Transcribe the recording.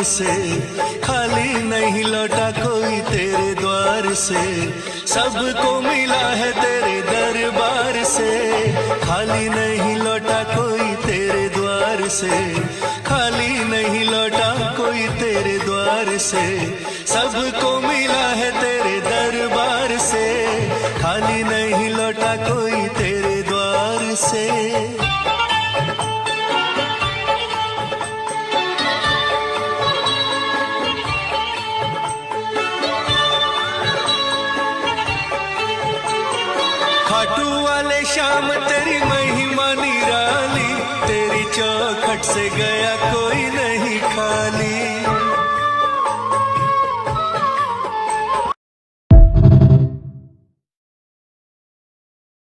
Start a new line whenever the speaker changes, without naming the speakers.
से, खाली नहीं लौटा कोई तेरे द्वार से। सबको मिला है तेरे दरबार से, खाली नहीं लौटा कोई तेरे द्वार से, खाली नहीं लौटा कोई तेरे द्वार से। सबको मिला है तेरे दरबार से, खाली नहीं लौटा कोई तेरे द्वार से। खाटू वाले शाम तेरी महिमा निराली, तेरी चौखट से गया कोई